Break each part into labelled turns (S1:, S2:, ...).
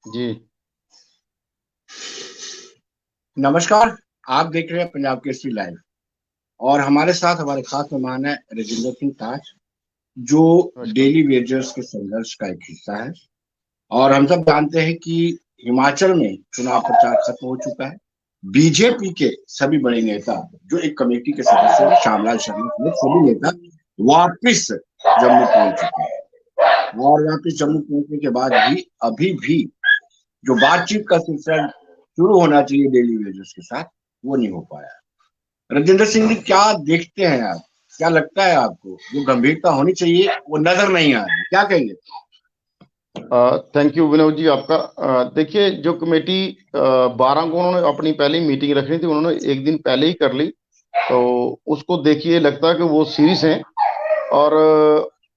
S1: जी।
S2: नमस्कार। आप देख रहे हैं पंजाब केसरी लाइव और हमारे साथ हमारे खास मेहमान है राजेंद्र सिंह ताज, जो
S1: नमस्कार।
S2: डेली वेजर्स के संघर्ष का एक हिस्सा है। और हम सब जानते हैं कि हिमाचल में चुनाव प्रचार खत्म हो चुका है। बीजेपी के सभी बड़े नेता, जो एक कमेटी के सदस्य हैं, श्यामलाल शर्मा समेत सभी नेता वापिस जम्मू पहुंच चुके हैं। और वापिस जम्मू पहुंचने के बाद भी अभी भी जो बातचीत का सिलसिला शुरू होना चाहिए डेली वेजर्स के साथ, वो नहीं हो पाया। राजेंद्र सिंह जी, क्या देखते हैं आप? क्या लगता है आपको जो गंभीरता होनी चाहिए वो नजर नहीं आ रही? क्या कहेंगे?
S1: थैंक यू विनोद जी आपका। देखिए, जो कमेटी 12 को उन्होंने अपनी पहली मीटिंग रखनी थी, उन्होंने एक दिन पहले ही कर ली। तो उसको देखिए, लगता है कि वो सीरियस हैं। और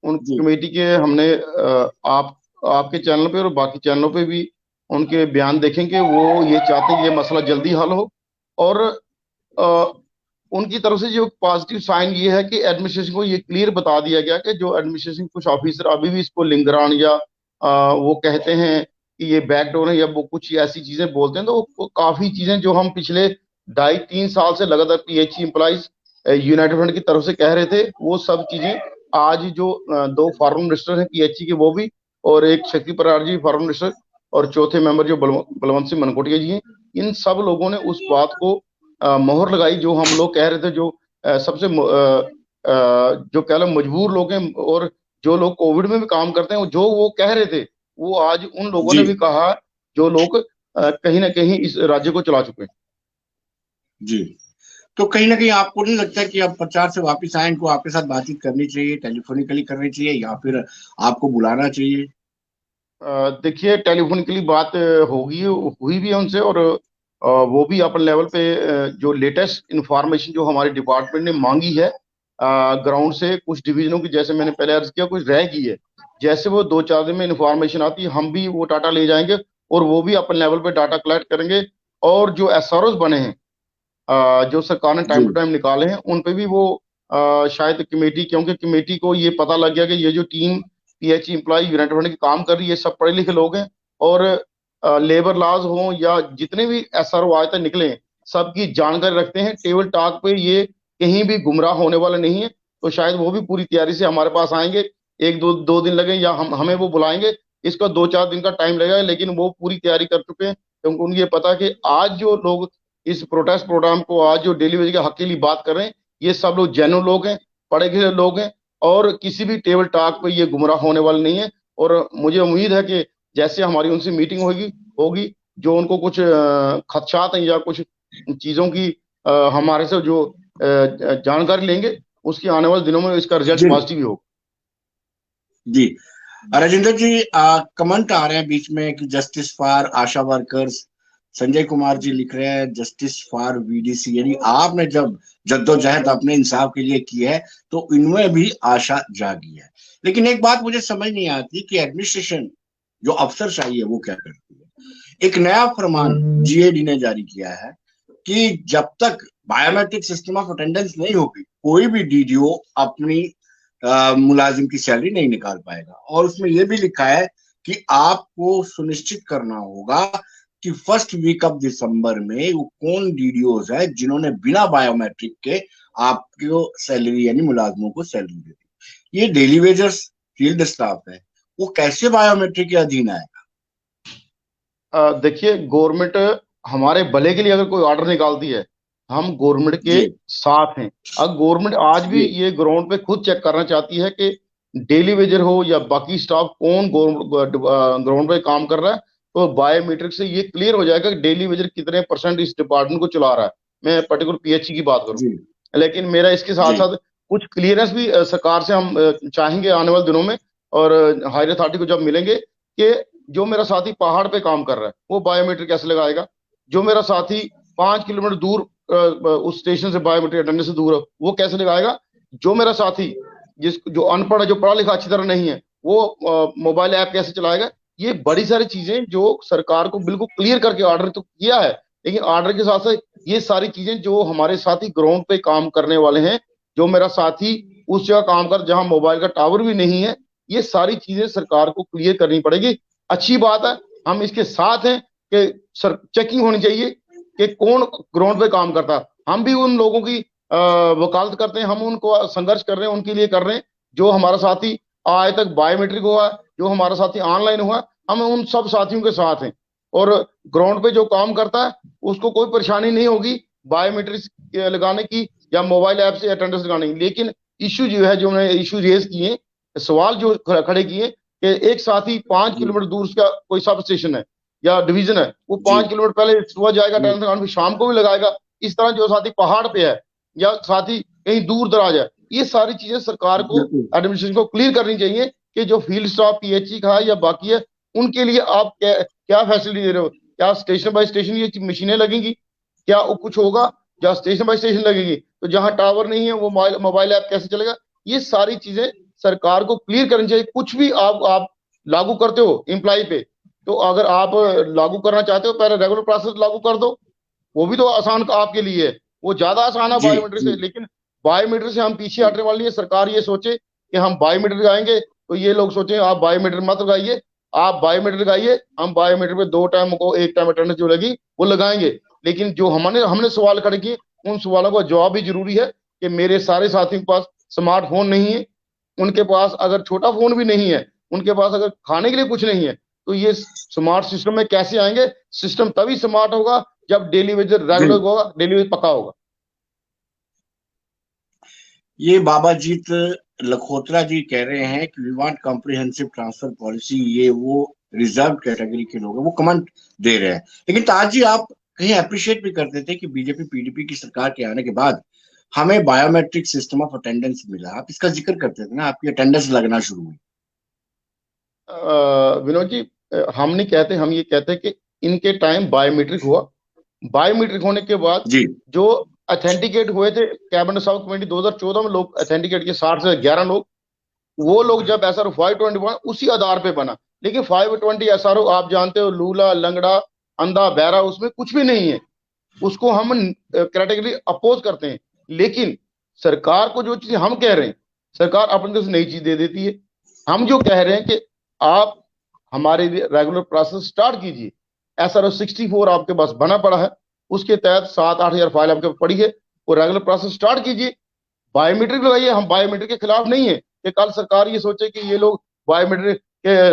S1: उन
S2: जी।
S1: कमेटी के हमने आपके चैनल पे और बाकी चैनलों पे भी उनके बयान देखेंगे। वो ये चाहते हैं कि ये मसला जल्दी हल हो। और अ, उनकी तरफ से जो पॉजिटिव साइन ये है कि एडमिनिस्ट्रेशन को ये क्लियर बता दिया गया कि जो एडमिनिस्ट्रेशन कुछ ऑफिसर अभी भी इसको लिंगरान या वो कहते हैं कि ये बैकडोर है या वो कुछ ऐसी चीजें बोलते हैं। तो वो काफी चीजें जो हम पिछले 2.5-3 साल से लगातार पीएचई एम्प्लॉइज यूनाइटेड फ्रंट की तरफ से कह रहे थे, वो सब चीजें आज जो दो फॉरेन मिनिस्टर हैं पीएचई के, वो भी, और एक शक्ति बराड़ जी फॉरेन मिनिस्टर, और चौथे मेंबर जो बलवंत सिंह मनकोटिया जी हैं, इन सब लोगों ने उस बात को मोहर लगाई जो हम लोग कह रहे थे। जो सबसे जो कह लो मजबूर लोग हैं और जो लोग कोविड में भी काम करते हैं, जो वो कह रहे थे, वो आज उन लोगों
S2: जी।
S1: ने भी कहा जो लोग कहीं ना कहीं इस राज्य को चला चुके हैं।
S2: जी। तो कहीं ना कहीं आपको नहीं लगता कि अब प्रचार से वापस आए, इनको आपके साथ बातचीत करनी चाहिए, टेलीफोनिकली करनी चाहिए, या फिर आपको बुलाना चाहिए?
S1: देखिए, टेलीफोनिकली बात होगी, हुई भी है उनसे। और वो भी अपन लेवल पे जो लेटेस्ट इंफॉर्मेशन जो हमारे डिपार्टमेंट ने मांगी है ग्राउंड से, कुछ डिवीजनों की, जैसे मैंने पहले अर्ज किया, कुछ रह गई है। जैसे वो 2-4 दिन में इंफॉर्मेशन आती है, हम भी वो डाटा ले जाएंगे और वो भी अपन लेवल पे डाटा कलेक्ट करेंगे। और जो एसआरओज बने हैं, जो सरकार ने
S2: जी।
S1: टाइम टू टाइम निकाले हैं, उन पे भी वो शायद कमेटी, क्योंकि कमेटी को ये पता लग गया कि ये जो टीम पीएचई एम्प्लॉय यूनाइटेड होने के काम कर रही है, सब पढ़े लिखे लोग हैं। और लेबर लॉज हो या जितने भी एसआरओ आज तक निकले हैं, सबकी जानकारी रखते हैं। टेबल टॉक पे ये कहीं भी गुमराह होने वाले नहीं है। तो शायद वो भी पूरी तैयारी से हमारे पास आएंगे। एक दो दो दिन लगे या हमें वो बुलाएंगे, इसका 2-4 दिन का टाइम लगेगा, लेकिन वो पूरी तैयारी कर चुके हैं, क्योंकि उनको ये पता है कि आज जो लोग इस प्रोटेस्ट प्रोग्राम को, आज जो डेली वेज के हक के लिए बात कर रहे हैं, ये सब लोग जेन्युइन लोग हैं, पढ़े लिखे लोग हैं, और किसी भी टेबल टॉक पे ये गुमराह होने वाले नहीं है। और मुझे उम्मीद है कि जैसे हमारी उनसे मीटिंग होगी होगी जो उनको कुछ खदशात हैं या कुछ चीजों की हमारे से जो जानकारी लेंगे, उसकी आने वाले दिनों में इसका रिजल्ट
S2: जी।
S1: पॉजिटिव ही होगा।
S2: जी। राजेंद्र जी, कमेंट आ रहे हैं बीच में कि justice for ASHA workers. Sanjay Kumar ji लिख रहे हैं जस्टिस फॉर वीडीसी, यानी आपने जब जद्दोजहद अपने इंसाफ के लिए की है तो इनमें भी आशा जागी है। लेकिन एक बात मुझे समझ नहीं आती कि एडमिनिस्ट्रेशन, जो अफसरशाही है, वो क्या करती है। एक नया फरमान जीएडी ने जारी किया है कि जब तक बायोमेट्रिक सिस्टम ऑफ अटेंडेंस नहीं होगी, कोई भी डीडीओ अपनी मुलाजिम की सैलरी नहीं निकाल पाएगा। और उसमें यह भी लिखा है कि आपको सुनिश्चित करना होगा कि फर्स्ट वीक ऑफ दिसंबर में वो कौन डीडीओज है जिन्होंने बिना बायोमेट्रिक के आपको सैलरी, यानी मुलाजमों को सैलरी दे दी। ये डेली वेजर्स फील्ड स्टाफ है, वो कैसे बायोमेट्रिक के अधीन आएगा?
S1: देखिए, गवर्नमेंट हमारे भले के लिए अगर कोई ऑर्डर निकालती है, हम गवर्नमेंट के
S2: जी।
S1: साथ हैं। अब गवर्नमेंट आज भी
S2: जी।
S1: ये ग्राउंड पे खुद चेक करना चाहती है कि डेली वेजर हो या बाकी स्टाफ कौन ग्राउंड पे काम कर रहा है। तो बायोमेट्रिक से ये क्लियर हो जाएगा कि डेली वेजर कितने परसेंट इस डिपार्टमेंट को चला रहा है। मैं पर्टिकुलर पीएचई की बात करूं,
S2: जी।
S1: लेकिन मेरा इसके साथ
S2: जी।
S1: साथ कुछ क्लियरेंस भी सरकार से हम चाहेंगे आने वाले दिनों में। और हायर अथॉरिटी को जब मिलेंगे कि जो मेरा साथी पहाड़ पे काम कर रहा है, वो बायोमेट्रिक कैसे लगाएगा। जो मेरा साथी 5 किलोमीटर दूर उस स्टेशन से बायोमेट्रिक अटेंडेंस से दूर है, वो कैसे लगाएगा। जो मेरा साथी जो अनपढ़ है, जो पढ़ा लिखा अच्छी तरह नहीं है, वो मोबाइल ऐप कैसे चलाएगा। ये बड़ी सारी चीजें जो सरकार को बिल्कुल क्लियर करके ऑर्डर तो किया है, लेकिन ऑर्डर के साथ साथ ये सारी चीजें जो हमारे साथी ग्राउंड पे काम करने वाले हैं, जो मेरा साथी उस जगह काम कर जहां मोबाइल का टावर भी नहीं है, ये सारी चीजें सरकार को क्लियर करनी पड़ेगी। अच्छी बात है हम इसके साथ हैं कि सर चेकिंग होनी चाहिए कि कौन ग्राउंड पे काम करता है। हम भी उन लोगों की वकालत करते हैं, हम उनको संघर्ष कर रहे हैं, उनके लिए कर रहे हैं। जो हमारा साथी आज तक बायोमेट्रिक हुआ, जो हमारा साथी ऑनलाइन हुआ, हम उन सब साथियों के साथ हैं। और ग्राउंड पे जो काम करता है उसको कोई परेशानी नहीं होगी बायोमेट्रिक लगाने की या मोबाइल ऐप से अटेंडेंस लगाने की। लेकिन इश्यू जो है, जो मैंने इश्यू रेज किए, सवाल जो खड़े किए कि एक साथी 5 किलोमीटर दूर का कोई सब स्टेशन है या डिवीजन है, वो
S2: जी
S1: 5 किलोमीटर पहले सुबह जाएगा
S2: जी
S1: अटेंडेंस लगाने, फिर शाम को भी लगाएगा। इस तरह जो साथी पहाड़ पे है या साथी कहीं दूर दराज है, ये सारी चीजें सरकार को,
S2: बिल्कुल।
S1: एडमिनिस्ट्रेशन को क्लियर करनी चाहिए कि जो फील्ड स्टाफ पीएचई का है या बाकी है, उनके लिए आप क्या क्या फैसिलिटी दे रहे हो। क्या स्टेशन बाय स्टेशन ये मशीनें लगेंगी? क्या वो कुछ होगा? जहाँ स्टेशन बाय स्टेशन लगेगी तो जहां टावर नहीं है वो मोबाइल ऐप कैसे चलेगा? ये सारी चीजें सरकार को क्लियर करनी चाहिए। कुछ भी आप लागू करते हो एम्प्लॉय पे, तो अगर आप लागू करना चाहते हो पहले रेगुलर प्रोसेस लागू कर दो। वो भी तो आसान आपके लिए है, वो ज्यादा आसान है
S2: जी
S1: बायोमेट्रिक
S2: जी
S1: से। लेकिन बायोमेट्रिक से हम पीछे
S2: जी
S1: हटने वाली है। सरकार ये सोचे कि हम बायोमेट्रिक आएंगे तो ये लोग सोचे आप बायोमेट्रिक मत लगाइए, आप बायोमेट्रिक आइए, हम बायोमेट्रिक पे 2 टाइम को 1 टाइम अटेंडेंस जो लगी वो लगाएंगे। लेकिन जो हमने हमने सवाल खड़े किए, उन सवालों का जवाब भी जरूरी है कि मेरे सारे साथियों के पास स्मार्टफोन नहीं है, उनके पास अगर छोटा फोन भी नहीं है, उनके पास अगर खाने के लिए कुछ नहीं है, तो ये स्मार्ट सिस्टम में कैसे आएंगे? सिस्टम तभी स्मार्ट होगा जब डेली वेज
S2: जी।
S1: रेगुलर होगा, डेली वेज पक्का होगा।
S2: ये बाबाजीत लखोत्रा जी कह रहे हैं कि we want comprehensive transfer policy, ये वो रिजर्व कैटेगरी के लोग हैं, वो कमेंट दे रहे हैं। लेकिन ताज जी, आप कहीं अप्रिशिएट भी करते थे कि बीजेपी पीडीपी की सरकार के आने के बाद हमें बायोमेट्रिक सिस्टम ऑफ अटेंडेंस मिला, आप इसका जिक्र करते थे ना, आपकी अटेंडेंस लगना शुरू हुई।
S1: विनोद जी, हम नहीं कहते, हम ये कहते हैं कि इनके टाइम बायोमेट्रिक हुआ। बायोमेट्रिक होने के बाद
S2: जी
S1: जो अथेंटिकेट हुए थे कैबिनेट सब कमेटी 2014 में, लोग अथेंटिकेट के 60 से 11 लोग, वो लोग जब एस आर ओ 520 उसी आधार पे बना। लेकिन 520 एस आर ओ आप जानते हो, लूला लंगड़ा अंधा बहरा उसमें कुछ भी नहीं है। उसको हम कैटेगरी अपोज करते हैं। लेकिन सरकार को जो चीज हम कह रहे हैं, सरकार अपनी तरफ से नई चीज दे देती है। हम जो कह रहे हैं कि आप हमारे रेगुलर प्रोसेस स्टार्ट कीजिए। SRO 64 आपके पास बना पड़ा है, उसके तहत 7-8 हजार फाइल आपके पास पड़ी है, वो रेगुलर प्रोसेस स्टार्ट कीजिए। बायोमेट्रिक लगाइए। हम बायोमेट्रिक के खिलाफ नहीं है कि कल सरकार ये सोचे कि ये लोग बायोमेट्रिक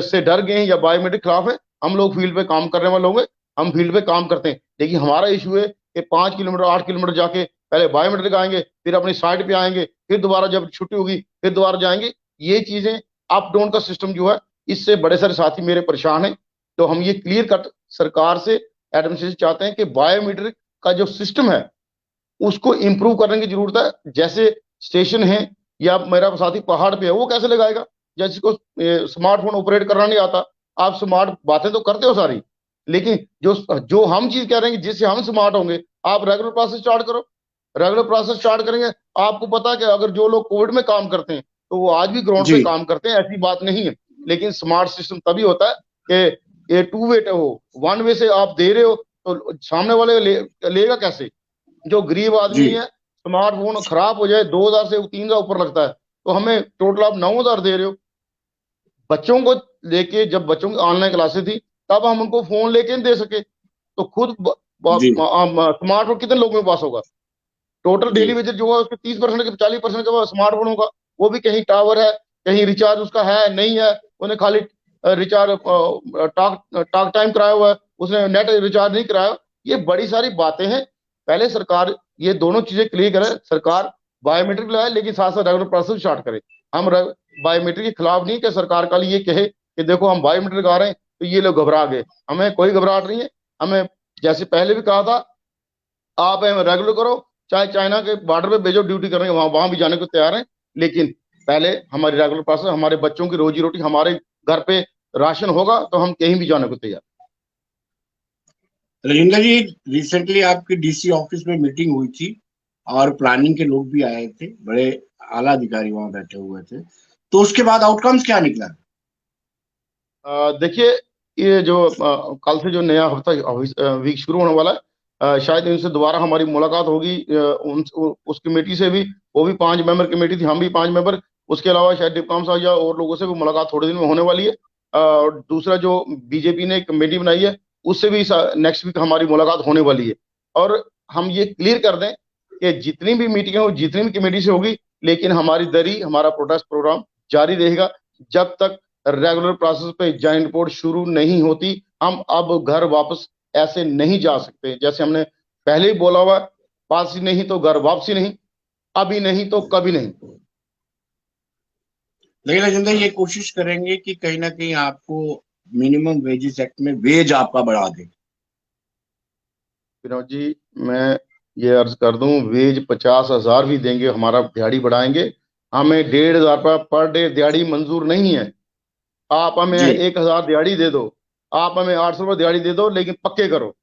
S1: से डर गए हैं या बायोमेट्रिक खिलाफ है। हम लोग फील्ड पे काम करने वाले होंगे, हम फील्ड पे काम करते हैं। लेकिन हमारा इशू है कि 5 किलोमीटर 8 किलोमीटर जाके पहले बायोमेट्रिक आएंगे, फिर अपनी साइट पे आएंगे, फिर दोबारा जब छुट्टी होगी फिर दोबारा जाएंगे। ये चीजें अप डाउन का सिस्टम जो है, इससे बड़े सारे साथी मेरे परेशान हैं। तो हम ये क्लियर कट सरकार से, एडमिनिस्ट्रेशन चाहते हैं कि बायोमेट्रिक का जो सिस्टम है उसको इंप्रूव करने की जरूरत है। जैसे स्टेशन है या मेरा साथी पहाड़ पे है, वो कैसे लगाएगा? जैसे को स्मार्टफोन ऑपरेट करना नहीं आता, आप स्मार्ट बातें तो करते हो सारी, लेकिन जो जो हम चीज कह रहे हैं कि जिससे हम स्मार्ट होंगे, आप रेगुलर प्रोसेस स्टार्ट करो। रेगुलर प्रोसेस स्टार्ट करेंगे। आपको पता है कि अगर जो लोग कोविड में काम करते हैं तो वो आज भी ग्राउंड पे
S2: जी
S1: काम करते हैं, ऐसी बात नहीं है। लेकिन स्मार्ट सिस्टम तभी होता है कि ये टू वे हो, वन वे से आप दे रहे हो तो सामने वाले लेगा कैसे? जो गरीब
S2: जी
S1: आदमी है, स्मार्टफोन खराब हो जाए 2 हजार से 3 हजार ऊपर लगता है, तो हमें टोटल आप 9 हजार दे रहे हो। बच्चों को लेके, जब बच्चों की ऑनलाइन क्लासेस थी तब हम उनको फोन लेके नहीं दे सके, तो खुद
S2: जी
S1: स्मार्टफोन कितने लोगों के पास होगा? टोटल
S2: जी
S1: डेली विजिट जो है उसके 30% के 40% का स्मार्टफोन होगा। वो भी कहीं टावर है, कहीं रिचार्ज उसका है नहीं है, उन्हें खाली रिचार्ज टॉक टॉक टाइम कराया हुआ है, उसने नेट रिचार्ज नहीं कराया। ये बड़ी सारी बातें हैं। पहले सरकार ये दोनों चीजें क्लियर करे। सरकार बायोमेट्रिक लाए लेकिन साथ साथ रेगुलर प्रोसेस स्टार्ट करे। हम बायोमेट्रिक के खिलाफ नहीं कि सरकार कल ये कहे कि देखो हम बायोमेट्रिक आ रहे हैं तो ये लोग घबरा गए। हमें कोई घबराहट नहीं है। हमें जैसे पहले भी कहा था, आप रेगुलर करो, चाहे चाइना के बॉर्डर पे भेजो ड्यूटी करने, वहां वहां भी जाने को तैयार हैं। लेकिन पहले हमारी रेगुलर प्रोसेस, हमारे बच्चों की रोजी रोटी, हमारे घर पे राशन होगा तो हम कहीं भी जाने को तैयार।
S2: राजेंद्र जी, रिसेंटली आपकी डीसी ऑफिस में मीटिंग हुई थी और प्लानिंग के लोग भी आए थे, बड़े आला अधिकारी वहां बैठे हुए थे, तो उसके बाद आउटकम्स क्या निकला?
S1: देखिए, ये जो कल से जो नया हफ्ता वीक शुरू होने वाला है, शायद इनसे दोबारा हमारी मुलाकात होगी। उस कमेटी से भी, वो भी 5 मेंबर कमेटी थी, हम भी 5 मेंबर, उसके अलावा शायद डिप्कॉम साहब या और लोगों से भी मुलाकात थोड़े दिन में होने वाली है। और दूसरा जो बीजेपी ने कमेटी बनाई है, उससे भी नेक्स्ट वीक हमारी मुलाकात होने वाली है। और हम ये क्लियर कर दें कि जितनी भी मीटिंग हो, जितनी भी कमेटी से होगी, लेकिन हमारी दरी, हमारा प्रोटेस्ट प्रोग्राम जारी रहेगा जब तक रेगुलर प्रोसेस पे ज्वाइंट रिपोर्ट शुरू नहीं होती। हम अब घर वापस ऐसे नहीं जा सकते, जैसे हमने पहले ही बोला हुआ, पास नहीं तो घर वापसी नहीं, अभी नहीं तो कभी नहीं।
S2: लेकिन राजेंद्र, ये कोशिश करेंगे कि कहीं ना कहीं आपको मिनिमम वेजेस एक्ट में वेज आपका बढ़ा दे।
S1: विनोद जी, मैं ये अर्ज कर दूं, वेज 50,000 भी देंगे, हमारा दिहाड़ी बढ़ाएंगे। हमें 1,500 पर डे दिहाड़ी मंजूर नहीं है। आप हमें
S2: जी
S1: 1,000 दिहाड़ी दे दो, आप हमें 800 रुपये दिहाड़ी दे दो, लेकिन पक्के करो।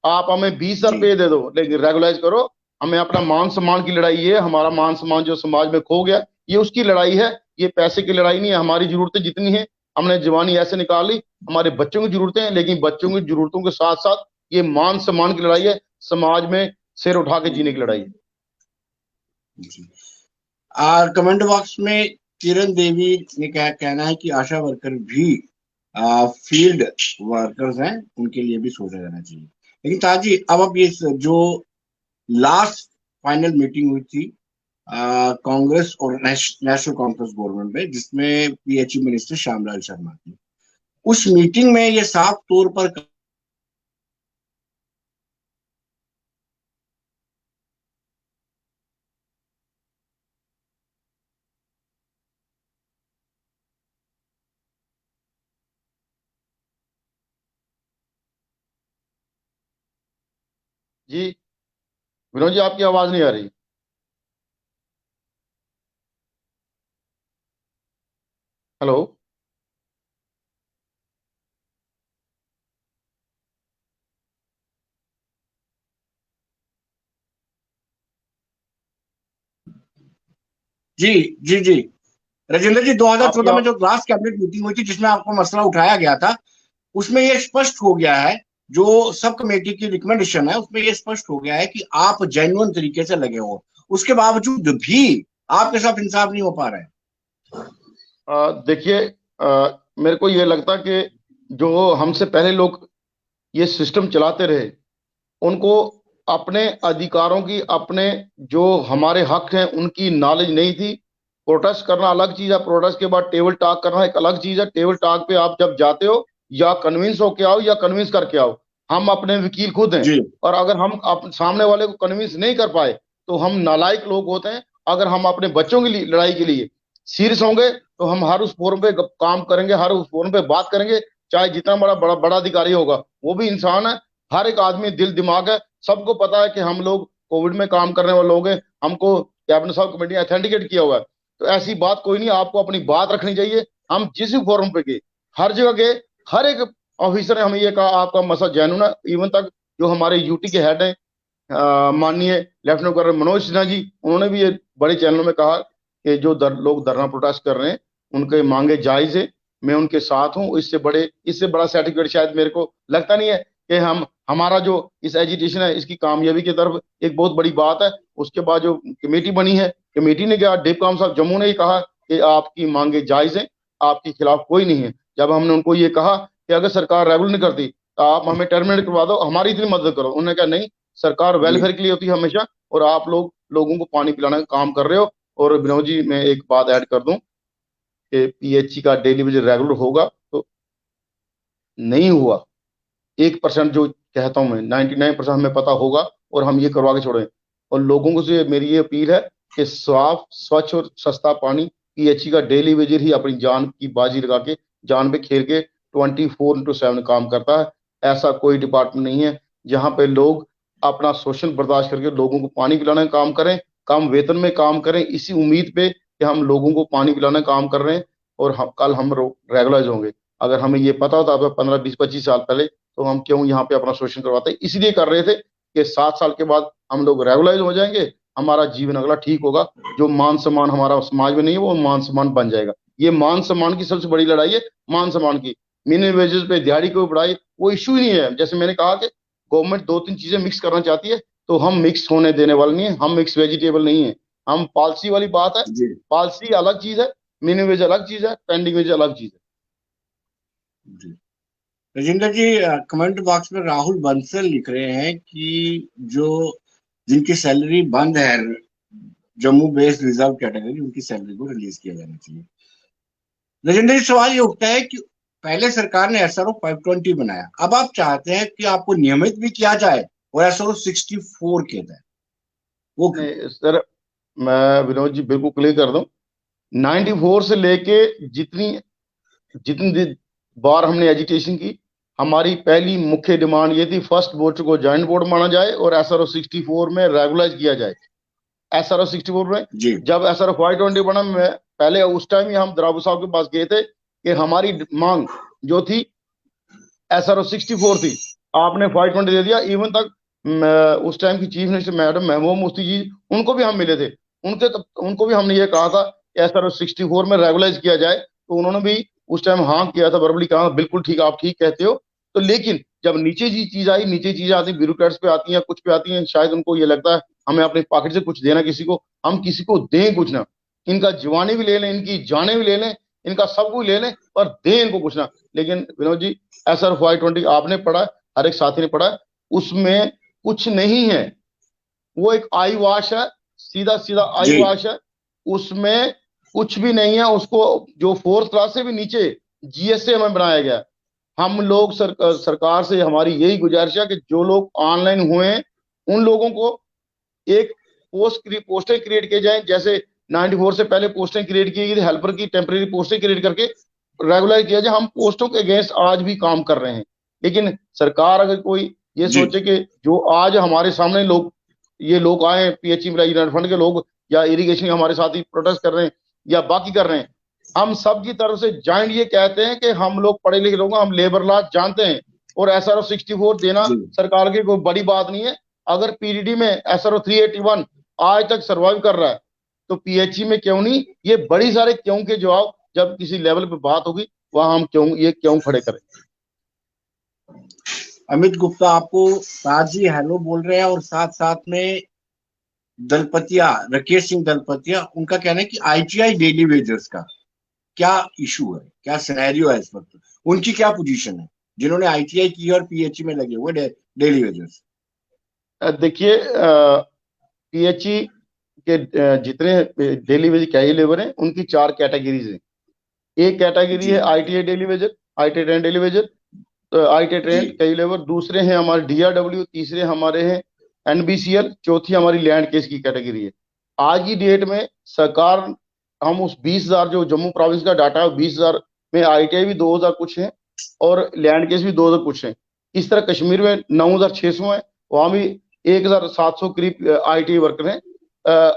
S1: आप हमें 20,000
S2: जी
S1: रुपये दे दो, लेकिन रेगुलाइज करो। हमें अपना मान सम्मान की लड़ाई है, हमारा मान सम्मान जो समाज में खो गया, ये उसकी लड़ाई है। ये पैसे की लड़ाई नहीं है। हमारी जरूरतें जितनी है, हमने जवानी ऐसे निकाली। हमारे बच्चों की जरूरतें हैं, लेकिन बच्चों की जरूरतों के साथ साथ ये मान सम्मान की लड़ाई है, समाज में सिर उठा के जीने की लड़ाई है।
S2: जी। कमेंट बॉक्स में किरण देवी ने क्या कहना है कि आशा वर्कर भी फील्ड वर्कर्स हैं, उनके लिए भी सोचा जाना चाहिए। लेकिन ताजी, अब आप ये जो लास्ट फाइनल मीटिंग हुई थी कांग्रेस और नेशनल कॉन्फ्रेंस गवर्नमेंट में, जिसमें पीएचई मिनिस्टर श्यामलाल शर्मा थी, उस मीटिंग में ये साफ तौर पर
S1: जी विनोद जी, आपकी आवाज नहीं आ रही। हेलो।
S2: जी जी जी राजेंद्र जी,
S1: आपकी
S2: 2014 में
S1: आप
S2: जो लास्ट कैबिनेट मीटिंग हुई थी जिसमें आपको मसला उठाया गया था, उसमें यह स्पष्ट हो गया है, जो सब कमेटी की रिकमेंडेशन है उसमें यह स्पष्ट हो गया है कि आप जेन्युइन तरीके से लगे हो, उसके बावजूद भी आपके साथ इंसाफ नहीं हो पा रहा है।
S1: देखिए, मेरे को ये लगता कि जो हमसे पहले लोग ये सिस्टम चलाते रहे, उनको अपने अधिकारों की, अपने जो हमारे हक हैं उनकी नॉलेज नहीं थी। प्रोटेस्ट करना अलग चीज है, प्रोटेस्ट के बाद टेबल टॉक करना एक अलग चीज है। टेबल टॉक पे आप जब जाते हो, या कन्विंस होके आओ या कन्विंस करके आओ। हम अपने वकील खुद हैं,
S2: जी
S1: और अगर हम सामने वाले को कन्विंस नहीं कर पाए, तो हम नालायक लोग होते हैं। अगर हम अपने बच्चों की लड़ाई के लिए सीरियस होंगे, तो हम हर उस फोरम पे काम करेंगे, हर उस फोरम पे बात करेंगे। चाहे जितना बड़ा बड़ा बड़ा अधिकारी होगा, वो भी इंसान है। हर एक आदमी दिल दिमाग है। सबको पता है कि हम लोग कोविड में काम करने वाले लोग हैं, हमको कैबिनेट साहब कमेटी ने अथेंटिकेट किया हुआ है। तो ऐसी बात कोई नहीं, आपको अपनी बात रखनी चाहिए। हम जिस भी फोरम पे गए, हर जगह गए, हर एक ऑफिसर ने हमें ये कहा आपका मसला जैनुन है। इवन तक जो हमारे यूटी के हेड हैं, माननीय लेफ्टिनेंट कर्नल मनोज सिन्हा जी, उन्होंने भी ये बड़े चैनलों में कहा कि जो लोग धरना प्रोटेस्ट कर रहे हैं, उनके मांगे जायज है, मैं उनके साथ हूं। इससे बड़ा सर्टिफिकेट शायद मेरे को लगता नहीं है कि हम हमारा जो इस एजिटेशन है, इसकी कामयाबी की तरफ एक बहुत बड़ी बात है। उसके बाद जो कमेटी बनी है, कमेटी ने क्या, डिप्टी साहब जम्मू ने ही कहा कि आपकी मांगे जायज हैं, आपके खिलाफ कोई नहीं है। जब हमने उनको ये कहा कि अगर सरकार रेगुलर नहीं करती तो आप हमें टर्मिनेट करवा दो, हमारी इतनी मदद करो, उन्होंने कहा नहीं, सरकार
S2: जी
S1: वेलफेयर के लिए होती है हमेशा, और आप लोग लोगों को पानी पिलाने का काम कर रहे हो। और विनोद जी, मैं एक बात ऐड कर दूं कि पीएचई का डेली वेज रेगुलर होगा तो नहीं हुआ, 1% जो कहता हूं मैं, 99% हमें पता होगा, और हम ये करवा के छोड़ें। और लोगों को से मेरी ये अपील है कि साफ, स्वच्छ और सस्ता पानी, पीएचई का डेली वेजर ही अपनी जान की बाजी लगा के, जान पे खेल के 24/7 काम करता है। ऐसा कोई डिपार्टमेंट नहीं है जहां पे लोग अपना शोषण बर्दाश्त करके लोगों को पानी पिलाने का काम करें, कम वेतन में काम करें, इसी उम्मीद पे कि हम लोगों को पानी पिलाने का काम कर रहे हैं और कल हम रेगुलराइज होंगे। अगर हमें ये पता होता 15, 20, 25 साल पहले, तो हम क्यों यहाँ पे अपना शोषण करवाते? इसलिए कर रहे थे कि 7 साल के बाद हम लोग रेगुलाइज हो जाएंगे, हमारा जीवन अगला ठीक होगा। जो मान सम्मान हमारा समाज में नहीं है, वो मान सम्मान बन जाएगा। ये मान सम्मान की सबसे बड़ी लड़ाई है, मान सम्मान की। मिनिमम वेजेस पे दिहाड़ी को बढ़ाई, वो इश्यू ही नहीं है। जैसे मैंने कहा कि गवर्नमेंट 2-3 चीजें मिक्स करना चाहती है, तो हम मिक्स होने देने वाले नहीं है, हम मिक्स वेजिटेबल नहीं है। हम पॉलिसी वाली बात है,
S2: जी
S1: पॉलिसी अलग चीज है, मिनिमम वेज अलग चीज है, पेंडिंग वेज अलग चीज है।
S2: जी राजेंद्र जी, कमेंट बॉक्स में राहुल बंसल लिख रहे हैं कि जो जिनकी सैलरी बंद है, जम्मू बेस्ड रिजर्व कैटेगरी, उनकी सैलरी को रिलीज किया जाना चाहिए। राजेंद्र जी, सवाल ये उठता है कि पहले सरकार ने एसआरओ 520 बनाया, अब आप चाहते हैं कि आपको नियमित भी किया जाए और एसआरओ 64 किया जाए, वो क्यों?
S1: नहीं सर, मैं विनोद जी बिल्कुल क्लियर कर दूं। 94 से लेके जितनी जितनी बार हमने एजुटेशन की, हमारी पहली मुख्य डिमांड ये थी, फर्स्ट बोर्ड को ज्वाइंट बोर्ड माना जाए और एसआरओ 64 में रेगुलाइज किया जाए। एसआरओ 64 में
S2: जी
S1: जब एसआरओ 520 बना, मैं पहले उस टाइम ही हम द्राबू साहब के पास गए थे कि हमारी मांग जो थी एसआरओ 64 थी, आपने 520 दे दिया। इवन तक उस टाइम की चीफ मिनिस्टर मैडम महबूब मुफ्ती जी, उनको भी हम मिले थे। उनको भी हमने ये कहा था कि एसआरओ 64 में रेगुलाइज किया जाए, तो उन्होंने भी उस टाइम हाँ किया था, वर्बली कहा बिल्कुल ठीक, आप ठीक कहते हो। तो लेकिन जब नीचे जी चीज आई, नीचे चीजें आती, ब्यूरोक्रेट्स पे आती हैं, कुछ पे आती हैं, शायद उनको ये लगता है हमें अपने पॉकेट से कुछ देना किसी को, हम किसी को दें कुछ ना। इनका जीवानी भी ले लें, इनकी जाने भी ले लें, इनका सब कुछ ले लें, पर दें इनको कुछ ना। लेकिन विनोद जी, एसआर 520 आपने पढ़ा, हर एक साथी ने पढ़ा, उसमें कुछ नहीं है। वो एक आई वॉश है, सीधा सीधा आई
S2: जी
S1: वॉश है। उसमें कुछ भी नहीं है। उसको जो फोर्थ क्लास से भी नीचे जीएसए में बनाया गया है। हम लोग सरकार से हमारी यही गुजारिश है कि जो लोग ऑनलाइन हुए हैं, उन लोगों को एक पोस्टें क्रिएट किए जाएं, जैसे 94 से पहले पोस्टें क्रिएट की गई थी, हेल्पर की टेम्परेरी पोस्टें क्रिएट करके रेगुलर किया जाए। हम पोस्टों के अगेंस्ट आज भी काम कर रहे हैं। लेकिन सरकार अगर कोई ये
S2: जी
S1: सोचे कि जो आज हमारे सामने लोग, ये लोग आए पीएचई यूनाइटेड फंड के लोग, या इरिगेशन के हमारे साथ ही प्रोटेस्ट कर रहे हैं, या बाकी कर रहे हैं, हम सब की तरफ से जॉइंट ये कहते हैं कि हम लोग पढ़े लिखे लोग हैं, हम लेबर लॉ जानते हैं, और एसआरओ 64 देना
S2: जी
S1: सरकार की कोई बड़ी बात नहीं है। अगर पीडीडी में एसआरओ 381 आज तक सरवाइव कर रहा है, तो पीएचई में क्यों नहीं? ये बड़ी सारे क्यों के जवाब जब किसी लेवल पे बात होगी, वहां हम क्यों, ये क्यों खड़े करें।
S2: अमित गुप्ता आपको ताजी हेलो बोल रहे हैं, और साथ साथ में दलपतिया, राकेश सिंह दलपतिया, उनका कहना है कि आईटीआई डेली वेजर्स का क्या इशू है, क्या सिनेरियो है इस वक्त, उनकी क्या पोजीशन है, जिन्होंने आईटीआई की और पीएचई में लगे हुए डेली वेजर्स?
S1: देखिए, पीएचई के जितने डेली वेज कैजुअल लेबर हैं, उनकी चार कैटेगरीज हैं। एक कैटेगरी
S2: जी
S1: है ITI daily wager, IT trained daily wager, IT
S2: G
S1: trained casual labour. दूसरे हैं हमारे डीआरडब्ल्यू, तीसरे हमारे हैं एनबीसीएल, चौथी हमारी लैंड केस की कैटेगरी है। आज की डेट में सरकार, हम उस 20,000 जो जम्मू प्रोविंस का डाटा है, 20,000 में आईटीआई भी 2,000 कुछ है, और लैंड केस भी 2,000 कुछ है। इस तरह कश्मीर में 9,600 है, वहां भी 1,700 करीब आईटीआई वर्कर हैं।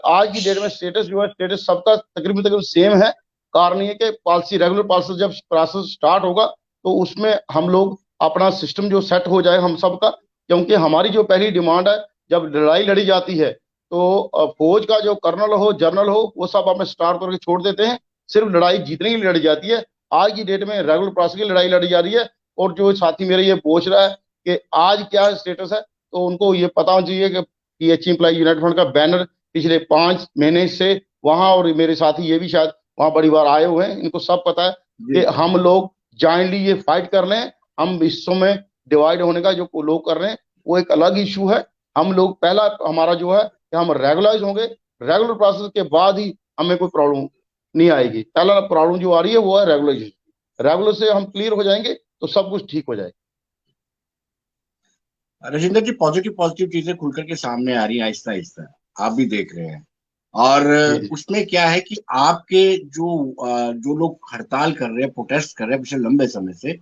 S1: आज की डेट में स्टेटस जो है, स्टेटस सबका तकरीबन तकरीबन सेम है। कारण ये कि पॉलिसी, रेगुलर पॉलिसी जब प्रोसेस स्टार्ट होगा, तो उसमें हम लोग अपना सिस्टम जो सेट हो जाए हम सबका। क्योंकि हमारी जो पहली डिमांड है, जब लड़ाई लड़ी जाती है, तो फौज का जो कर्नल हो, जनरल हो, वो सब हमें स्टार करके छोड़ देते हैं। सिर्फ लड़ाई जीतने की लड़ी जाती है। आज की डेट में रेगुलर प्रोसेस की लड़ाई लड़ी जा रही है। और जो साथी मेरे ये पूछ रहा है कि आज क्या स्टेटस है, तो उनको ये पता होना चाहिए कि पीएचई एम्प्लॉय यूनाइटेड फंड का बैनर पिछले 5 महीने से वहां, और मेरे साथी ये भी शायद वहां बड़ी बार आए हुए हैं, इनको सब पता है
S2: जी
S1: कि हम लोग जॉइंटली ये फाइट कर रहे हैं। हम हिस्सों में डिवाइड होने का जो लोग कर रहे हैं, वो एक अलग इशू है। हम लोग, पहला हमारा जो है कि हम रेगुलाइज होंगे, रेगुलर प्रोसेस के बाद ही हमें कोई प्रॉब्लम नहीं आएगी। पहला प्रॉब्लम जो आ रही है वो है रेगुलाइजेशन। रेगुलर से हम क्लियर हो जाएंगे तो सब कुछ ठीक हो जाएगा।
S2: राजेंद्र जी, पॉजिटिव पॉजिटिव चीजें खुलकर के सामने आ रही हैं आहिस्ता आहिस्ता, आप भी देख रहे हैं। और
S1: जी जी।
S2: उसमें क्या है कि आपके जो लोग हड़ताल कर रहे हैं, प्रोटेस्ट कर रहे हैं पिछले लंबे समय से,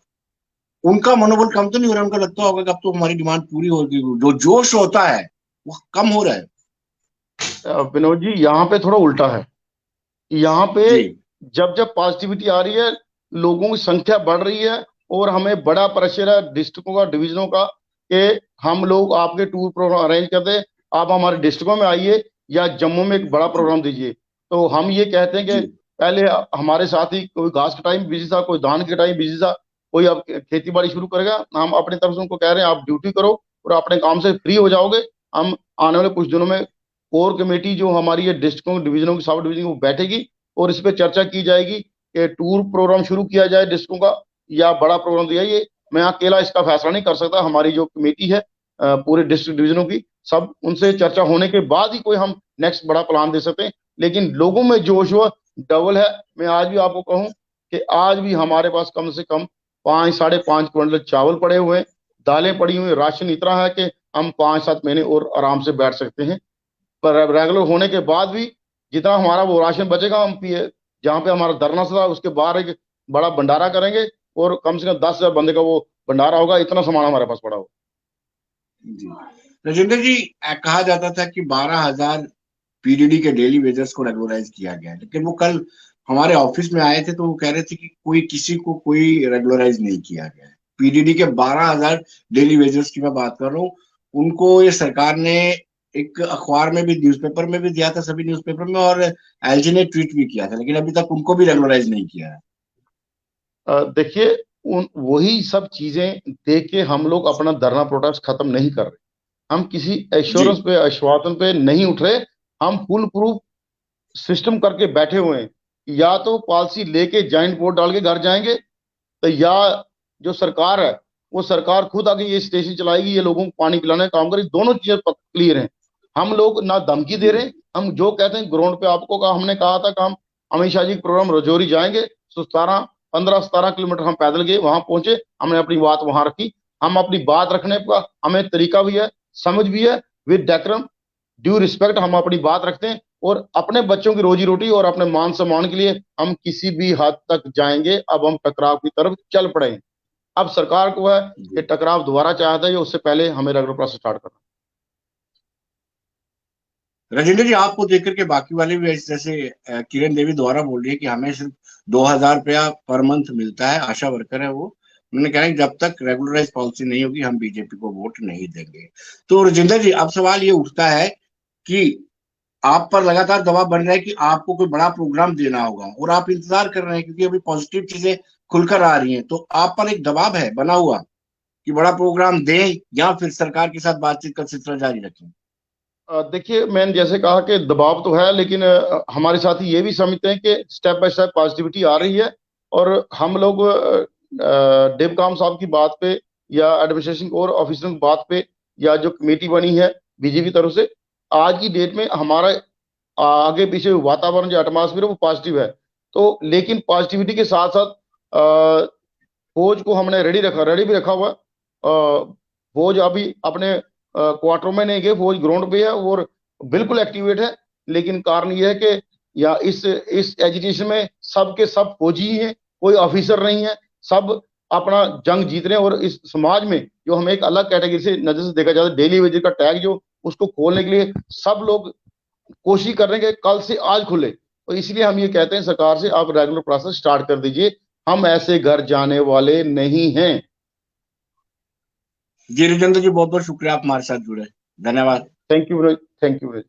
S2: उनका मनोबल कम तो नहीं हो रहा? उनका लगता होगा कि अब तो हमारी डिमांड पूरी होगी, जो जोश होता है वो कम हो रहा है।
S1: विनोद जी, यहाँ पे थोड़ा उल्टा है। यहाँ पे
S2: जी
S1: जब जब पॉजिटिविटी आ रही है, लोगों की संख्या बढ़ रही है, और हमें बड़ा प्रेशर है डिस्ट्रिक्टों का, डिवीजनों का, कि हम लोग आपके टूर प्रोग्राम अरेंज कर दें, आप हमारे डिस्ट्रिक्टों में आइए, या जम्मू में एक बड़ा
S2: जी
S1: प्रोग्राम दीजिए। तो हम ये कहते हैं कि
S2: जी
S1: पहले हमारे साथ ही कोई घास कटाई में बिजी था, कोई धान कटाई में बिजी था, कोई अब खेती बाड़ी शुरू करेगा। हम अपनी तरफ से उनको कह रहे हैं आप ड्यूटी करो और अपने काम से फ्री हो जाओगे। हम आने वाले कुछ दिनों में कोर कमेटी जो हमारी है डिस्ट्रिक्टों डिवीजनों की, सब डिवीजन की, वो बैठेगी, और इस पर चर्चा की जाएगी कि टूर प्रोग्राम शुरू किया जाए डिस्ट्रिक्टों का, या बड़ा प्रोग्राम दिया, ये मैं अकेला इसका फैसला नहीं कर सकता। हमारी जो कमेटी है पूरे डिस्ट्रिक्ट डिवीजनों की, सब उनसे चर्चा होने के बाद ही कोई हम नेक्स्ट बड़ा प्लान दे सकते हैं। लेकिन लोगों में जोश हुआ डबल है। मैं आज भी आपको कहूं कि आज भी हमारे पास कम से कम 5-5.5 क्विंटल चावल पड़े हुए हैं, दालें पड़ी हुई हैं, राशन इतना है कि हम 5-7 महीने और आराम से बैठ सकते हैं। पर रेगुलर होने के बाद भी जितना हमारा वो राशन बचेगा, हम पिए जहाँ पे हमारा धरना था उसके बाहर एक बड़ा भंडारा करेंगे, और कम से कम 10,000 बंदे का वो भंडारा होगा। इतना सामान हमारे पास पड़ा हो।
S2: जी राजेंद्र जी, कहा जाता था कि 12,000 पीडीडी के डेली वेजर्स को रेगुलराइज किया गया है, लेकिन वो कल हमारे ऑफिस में आए थे तो वो कह रहे थे कि कोई किसी को कोई रेगुलराइज नहीं किया गया है। पीडीडी के 12,000 डेली वेजर्स की मैं बात कर रहा हूँ, उनको ये सरकार ने एक अखबार में भी, न्यूज़पेपर में भी दिया था, सभी न्यूज़पेपर में, और एलजी ने ट्वीट भी किया था, लेकिन अभी तक उनको भी रेगुलराइज नहीं किया है।
S1: देखिए, उन वही सब चीजें देख के हम लोग अपना धरना प्रोटेस्ट खत्म नहीं कर रहे। हम किसी
S2: जी
S1: एश्योरेंस पे, आश्वासन पे नहीं उठ रहे। हम फुल प्रूफ सिस्टम करके बैठे हुए हैं। या तो पॉलिसी लेके जॉइंट बोर्ड डाल के घर जाएंगे, तो या जो सरकार है वो सरकार खुद आके ये स्टेशन चलाएगी, ये लोगों को पानी पिलाने का काम करेगी। दोनों चीजें क्लियर हैं। हम लोग ना धमकी दे रहे हैं, हम जो कहते हैं ग्राउंड पे। आपको कहा, हमने कहा था कि हम अमित शाह जी के प्रोग्राम रजौरी जाएंगे, तो 15-17 किलोमीटर हम पैदल गए, वहां पहुंचे, हमने अपनी बात वहां रखी। हम अपनी बात रखने का हमें तरीका भी है, समझ भी है। विद डेकोरम, ड्यू रिस्पेक्ट हम अपनी बात रखते हैं, और अपने बच्चों की रोजी रोटी और अपने मान सम्मान के लिए हम किसी भी हद तक जाएंगे। अब हम टकराव की तरफ चल पड़े हैं। अब सरकार को है कि टकराव दोबारा चाहता है, उससे पहले हमें रेगुलर प्रोसेस स्टार्ट करना।
S2: राजेंद्र जी, आपको देख करके बाकी वाले भी जैसे किरण देवी द्वारा बोल रही है कि हमें सिर्फ 2,000 रुपया पर मंथ मिलता है, आशा वर्कर है वो। उन्होंने कहा कि जब तक रेगुलराइज पॉलिसी नहीं होगी हम बीजेपी को वोट नहीं देंगे। तो राजेंद्र जी, अब सवाल ये उठता है कि आप पर लगातार दबाव बन रहा है कि आपको कोई बड़ा प्रोग्राम देना होगा, और आप इंतजार कर रहे हैं क्योंकि अभी पॉजिटिव चीजें खुलकर आ रही हैं, तो आप पर एक दबाव है बना हुआ कि बड़ा प्रोग्राम दें या फिर सरकार के साथ बातचीत का सिलसिला जारी रखें।
S1: देखिए, मैंने जैसे कहा कि दबाव तो है, लेकिन हमारे साथी ये भी समझते हैं कि स्टेप बाय स्टेप पॉजिटिविटी आ रही है। और हम लोग डेवकाम साहब की बात पे, या एडमिनिस्ट्रेशन और ऑफिसर की बात पे, या जो कमेटी बनी है बीजेपी तरफ से, आज की डेट में हमारा आगे पीछे वातावरण जो एटमॉस्फेयर है वो पॉजिटिव है। तो लेकिन पॉजिटिविटी के साथ साथ फौज को हमने रेडी भी रखा हुआ है। फौज अभी अपने क्वार्टरों में नहीं गए, फौज ग्राउंड पे है और बिल्कुल एक्टिवेट है। लेकिन कारण यह है कि या इस एजिटेशन में सब के सब फौजी ही हैं, कोई ऑफिसर नहीं है। सब अपना जंग जीत रहे हैं। और इस समाज में जो हमें एक अलग कैटेगरी से नजर से देखा जाता है, डेली वेजेस का टैग जो, उसको खोलने के लिए सब लोग कोशिश कर रहे हैं कि कल से आज खुले। तो इसलिए हम ये कहते हैं सरकार से, आप रेगुलर प्रोसेस स्टार्ट कर दीजिए। हम ऐसे घर जाने वाले नहीं हैं।
S2: जी राजेंद्र जी, बहुत बहुत शुक्रिया आप हमारे साथ जुड़े। धन्यवाद।
S1: Thank you. Thank you.